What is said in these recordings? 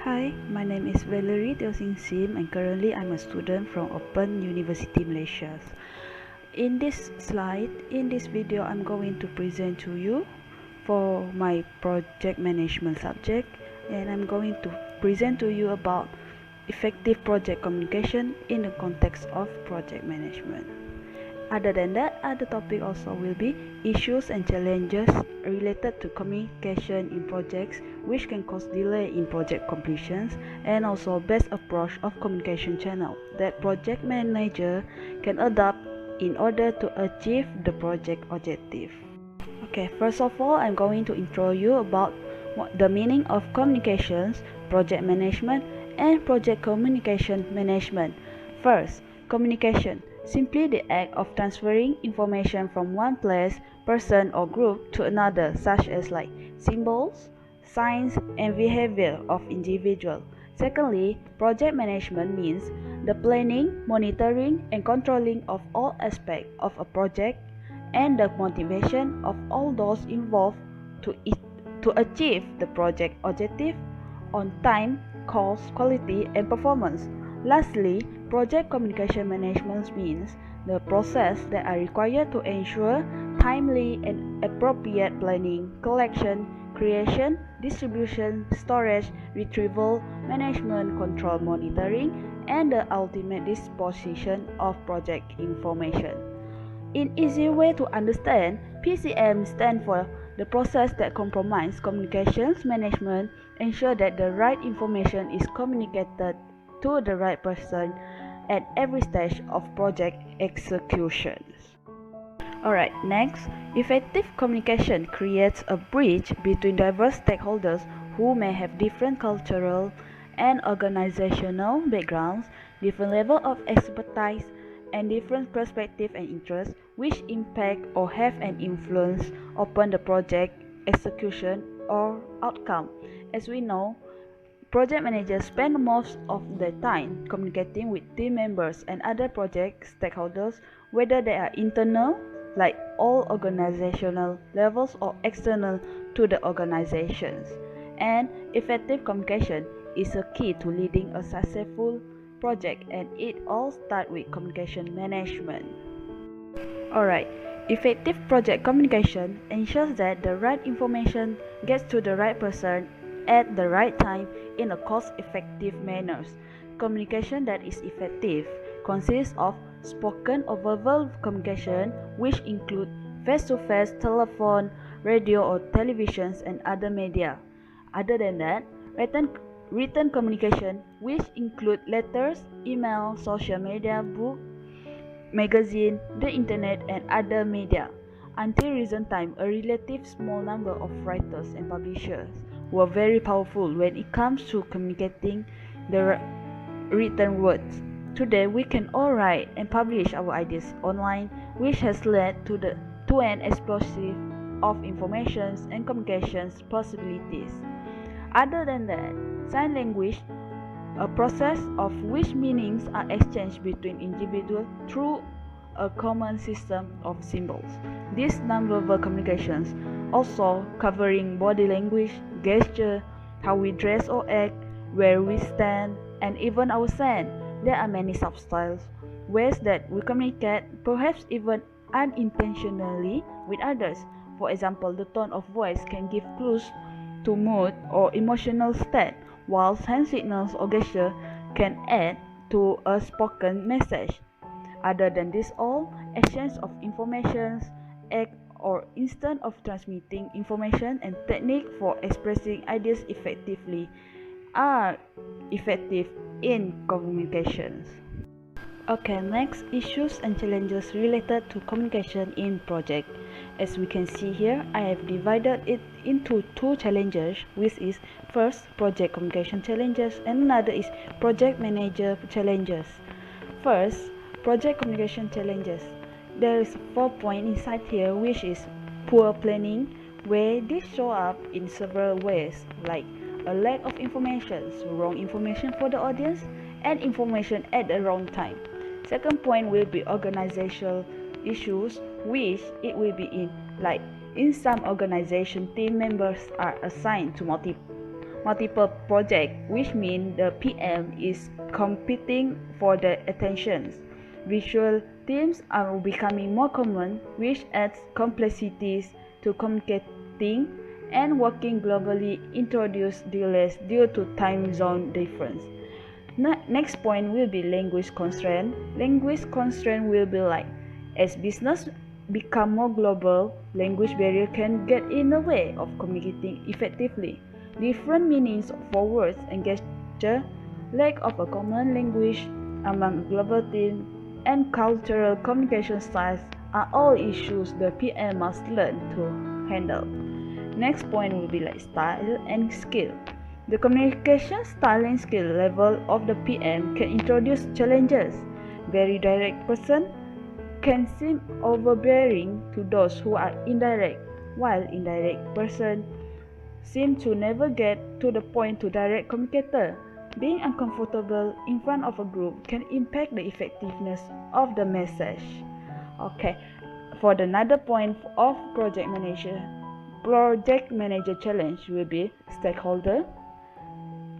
Hi, my name is Valerie Teo Sing Sim and currently I'm a student from Open University Malaysia. In this video, I'm going to present to you for my project management subject, and I'm going to present to you about effective project communication in the context of project management. Other than that, other topic also will be issues and challenges related to communication in projects which can cause delay in project completions, and also best approach of communication channel that project manager can adopt in order to achieve the project objective. Okay, first of all, I'm going to intro you about the meaning of communications, project management, and project communication management. First, communication, simply the act of transferring information from one place, person, or group to another, such as like symbols, signs, and behavior of individual. Secondly, project management means the planning, monitoring, and controlling of all aspects of a project and the motivation of all those involved to achieve the project objective on time, cost, quality, and performance. Lastly, project communication management means the process that are required to ensure timely and appropriate planning, collection, creation, distribution, storage, retrieval, management, control, monitoring, and the ultimate disposition of project information. In easy way to understand, PCM stands for the process that compromises communications management, ensure that the right information is communicated to the right person at every stage of project execution. Alright, next, effective communication creates a bridge between diverse stakeholders who may have different cultural and organizational backgrounds, different level of expertise, and different perspectives and interests, which impact or have an influence upon the project execution or outcome. As we know, project managers spend most of their time communicating with team members and other project stakeholders, whether they are internal, like all organizational levels, or external to the organizations. And effective communication is a key to leading a successful project, and it all starts with communication management. Alright, effective project communication ensures that the right information gets to the right person at the right time in a cost-effective manner. Communication that is effective consists of spoken or verbal communication, which include face-to-face, telephone, radio or televisions, and other media. Other than that, written communication, which include letters, email, social media, book, magazine, the internet, and other media. Until recent time, a relative small number of writers and publishers were very powerful when it comes to communicating the written words. Today, we can all write and publish our ideas online, which has led to an explosion of informations and communications possibilities. Other than that, sign language, a process of which meanings are exchanged between individuals through a common system of symbols. These nonverbal communications also covering body language, gesture, how we dress or act, where we stand, and even our scent. There are many substyles, ways that we communicate, perhaps even unintentionally, with others. For example, the tone of voice can give clues to mood or emotional state, whilst hand signals or gesture can add to a spoken message. Other than this, all exchange of information, act or instant of transmitting information, and technique for expressing ideas effectively are effective in communications. Okay, next, issues and challenges related to communication in project. As we can see here, I have divided it into two challenges, which is first project communication challenges and another is project manager challenges. First, project communication challenges. There is 4 points inside here, which is poor planning, where this show up in several ways, like a lack of information, so wrong information for the audience, and information at the wrong time. Second point will be organizational issues, which it will be in some organization, team members are assigned to multiple projects, which means the PM is competing for the attentions. Visual teams are becoming more common, which adds complexities to communicating, and working globally introduce delays due to time zone difference. Next point will be language constraint. Language constraint will be like, as business become more global, language barrier can get in the way of communicating effectively. Different meanings for words and gesture, lack of a common language among global team, and cultural communication styles are all issues the PM must learn to handle. Next point will be like style and skill. The communication style and skill level of the PM can introduce challenges. Very direct person can seem overbearing to those who are indirect, while indirect person seem to never get to the point to direct communicator. Being uncomfortable in front of a group can impact the effectiveness of the message. Okay, for the another point of project manager challenge will be stakeholder,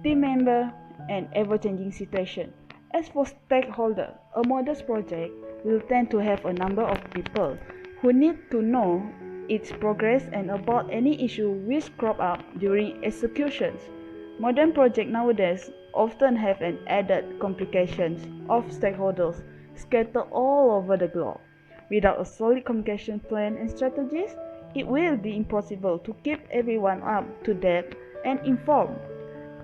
team member, and ever-changing situation. As for stakeholder, a modest project will tend to have a number of people who need to know its progress and about any issue which crop up during executions. Modern projects nowadays often have an added complications of stakeholders scattered all over the globe. Without a solid communication plan and strategies, it will be impossible to keep everyone up to date and informed.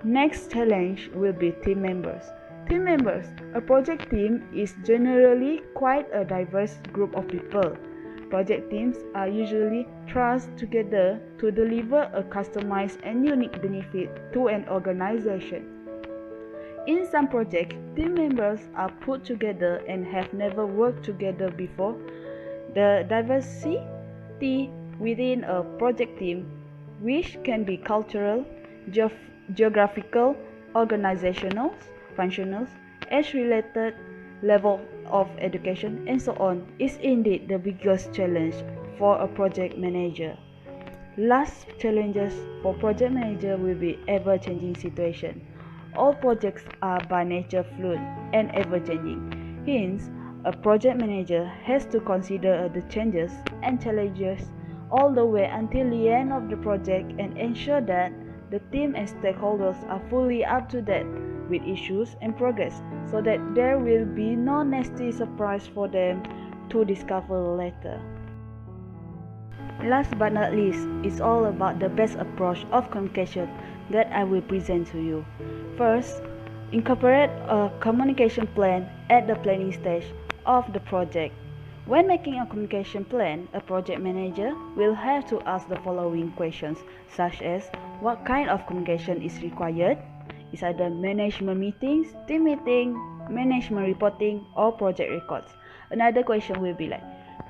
Next challenge will be team members. Team members. A project team is generally quite a diverse group of people. Project teams are usually thrust together to deliver a customized and unique benefit to an organization. In some projects, team members are put together and have never worked together before. The diversity within a project team, which can be cultural, geographical, organizational, functional, age-related, level of education, and so on, is indeed the biggest challenge for a project manager. Last challenges for project manager will be ever-changing situation. All projects are by nature fluid and ever-changing. Hence, a project manager has to consider the changes and challenges all the way until the end of the project and ensure that the team and stakeholders are fully up to date with issues and progress, so that there will be no nasty surprise for them to discover later. Last but not least, it's all about the best approach of communication that I will present to you. First, incorporate a communication plan at the planning stage of the project. When making a communication plan, a project manager will have to ask the following questions, such as what kind of communication is required? Is either management meetings, team meeting, management reporting, or project records. Another question will be like,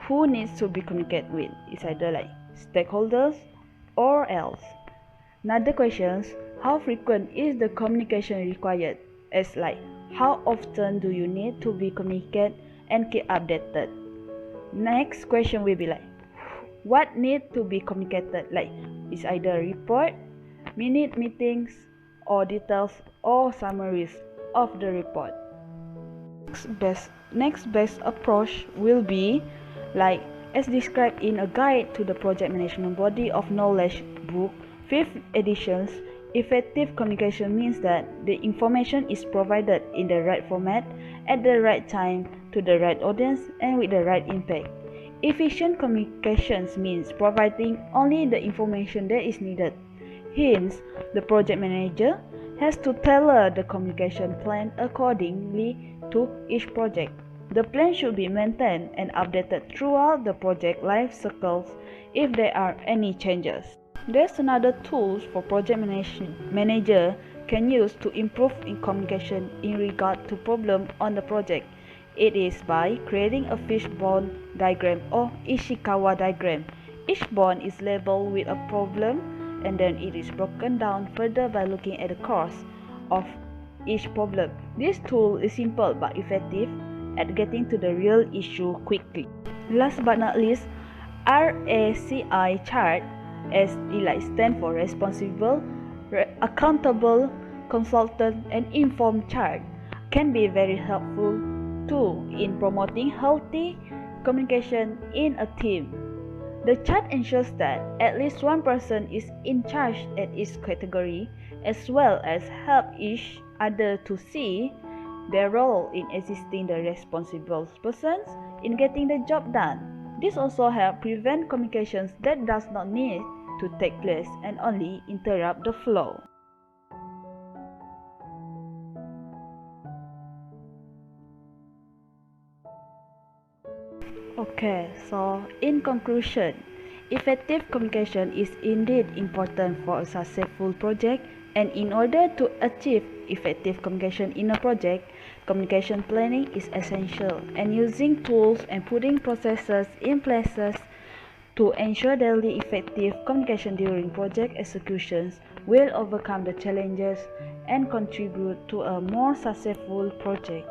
who needs to be communicated with? It's either like stakeholders or else. Another questions, how frequent is the communication required? As like, how often do you need to be communicated and keep updated? Next question will be like, what need to be communicated? Like, it's either report, minute meetings, or details or summaries of the report. Next best approach will be like as described in a guide to the project management body of knowledge book 5th editions. Effective communication means that the information is provided in the right format at the right time to the right audience and with the right impact. Efficient communications means providing only the information that is needed. Hence, the project manager has to tailor the communication plan accordingly to each project. The plan should be maintained and updated throughout the project life cycles if there are any changes. There's another tools for project manager can use to improve in communication in regard to problem on the project. It is by creating a fishbone diagram or Ishikawa diagram. Each bone is labeled with a problem and then it is broken down further by looking at the cause of each problem. This tool is simple but effective at getting to the real issue quickly. Last but not least, RACI chart, as it stands for Responsible, accountable consultant, and informed chat can be very helpful too in promoting healthy communication in a team. The chat ensures that at least one person is in charge at each category, as well as help each other to see their role in assisting the responsible persons in getting the job done. This also helps prevent communications that does not need to take place and only interrupt the flow. Okay, so in conclusion, effective communication is indeed important for a successful project, and in order to achieve effective communication in a project, communication planning is essential, and using tools and putting processes in places to ensure daily effective communication during project executions will overcome the challenges and contribute to a more successful project.